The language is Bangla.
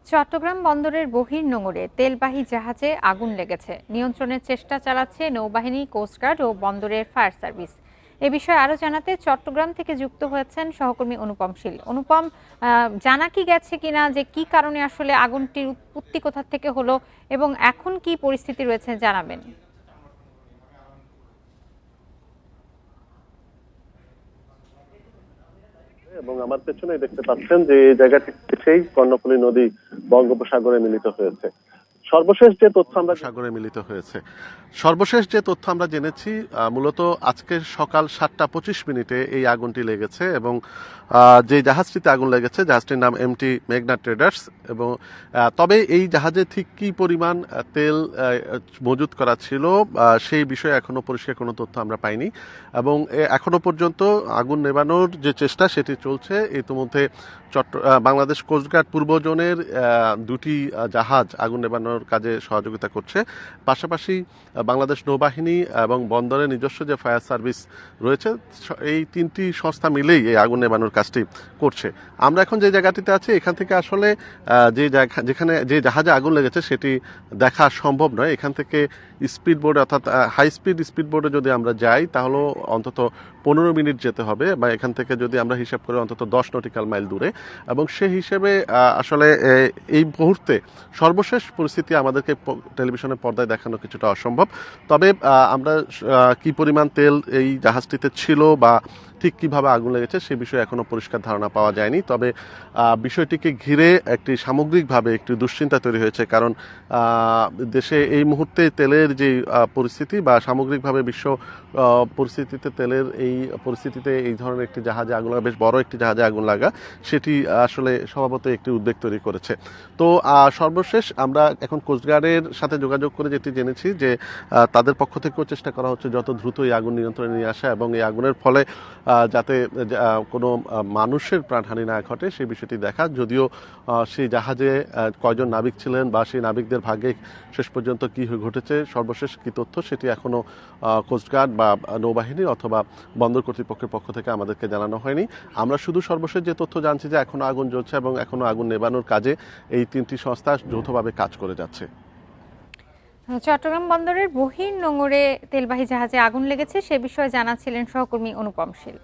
চট্টগ্রাম বন্দরের বহির্নোঙরে তেলবাহী জাহাজে আগুন লেগেছে। নিয়ন্ত্রণের চেষ্টা চালাচ্ছে নৌবাহিনী, কোস্টগার্ড ও বন্দরের ফায়ার সার্ভিস। এ বিষয়ে আরো জানাতে চট্টগ্রাম থেকে যুক্ত হয়েছেন সহকর্মী অনুপম শীল। অনুপম, জানা কি গেছে কিনা যে কি কারণে আসলে আগুনটির উৎপত্তি কোথা থেকে হলো এবং এখন কি পরিস্থিতি রয়েছে জানাবেন। এবং আমার পেছনে দেখতে পাচ্ছেন যে এই জায়গাটি সেই কর্ণফুলী নদী বঙ্গোপসাগরে মিলিত হয়েছে। সর্বশেষ যে তথ্য আমরা জেনেছি মূলত আজকে সকাল 7:25 এই আগুনটি লেগেছে এবং যে জাহাজটিতে আগুন লেগেছে জাহাজটির নাম এমটি মেঘনা ট্রেডার্স এবং তবে এই জাহাজে ঠিক কি পরিমাণ তেল মজুত করা ছিল সেই বিষয়ে এখনো পরিষ্কার কোনো তথ্য আমরা পাইনি এবং এখনো পর্যন্ত আগুন নেভানোর যে চেষ্টা সেটি চলছে। ইতিমধ্যে বাংলাদেশ কোস্টগার্ড পূর্ব জোনের দুটি জাহাজ আগুন নেভানোর কাজে সহযোগিতা করছে। পাশাপাশি বাংলাদেশ নৌবাহিনী এবং বন্দরের নিজস্ব যে ফায়ার সার্ভিস রয়েছে, এই তিনটি সংস্থা মিলেই এই আগুন নেভানোর কাজটি করছে। আমরা এখন যে জায়গাটিতে আছি এখান থেকে আসলে যেখানে যে জাহাজে আগুন লেগেছে সেটি দেখা সম্ভব নয়। এখান থেকে স্পিড বোর্ডে অর্থাৎ হাই স্পিড বোর্ডে যদি আমরা যাই তাহলে অন্তত 15 মিনিট যেতে হবে, বা এখান থেকে যদি আমরা হিসাব করি অন্তত 10 নটিক্যাল মাইল দূরে। এবং সেই হিসেবে আসলে এই মুহূর্তে সর্বশেষ পরিস্থিতি আমাদেরকে টেলিভিশনের পর্দায় দেখানো কিছুটা অসম্ভব। তবে আমরা কি পরিমাণ তেল এই জাহাজটিতে ছিল বা ঠিক কিভাবে আগুন লেগেছে সে বিষয়ে এখনো পরিষ্কার ধারণা পাওয়া যায়নি। তবে বিষয়টিকে ঘিরে একটি সামগ্রিকভাবে একটি দুশ্চিন্তা তৈরি হয়েছে, কারণ দেশে এই মুহূর্তে তেলের যে পরিস্থিতি বা সামগ্রিকভাবে বিশ্ব পরিস্থিতিতে তেলের এই পরিস্থিতিতে এই ধরনের একটি জাহাজে আগুন লাগা, বেশ বড় একটি জাহাজে আগুন লাগা, সেটি আসলে স্বভাবতই একটি উদ্বেগ তৈরি করেছে। তো সর্বশেষ আমরা এখন কোস্টগার্ডের সাথে যোগাযোগ করে যেটি জেনেছি যে তাদের পক্ষ থেকেও চেষ্টা করা হচ্ছে যত দ্রুত এই আগুন নিয়ন্ত্রণে নিয়ে আসা এবং এই আগুনের ফলে যাতে কোনো মানুষের প্রাণহানি না ঘটে সেই বিষয়টি দেখা। যদিও সেই জাহাজে কয়জন নাবিক ছিলেন বা সেই নাবিকদের ভাগ্যে শেষ পর্যন্ত কি ঘটেছে, সর্বশেষ কি তথ্য সেটি এখনো কোস্টগার্ড বা নৌবাহিনী অথবা বন্দর কর্তৃপক্ষের পক্ষ থেকে আমাদেরকে জানানো হয়নি। আমরা শুধু সর্বশেষ যে তথ্য জানছি যে এখনো আগুন জ্বলছে এবং এখনো আগুন নেভানোর কাজে এই তিনটি সংস্থা যৌথভাবে কাজ করে যাচ্ছে। চট্টগ্রাম বন্দরের বহির্নোঙরে তেলবাহী জাহাজে আগুন লেগেছে সে বিষয়ে জানাচ্ছিলেন সহকর্মী অনুপম শীল।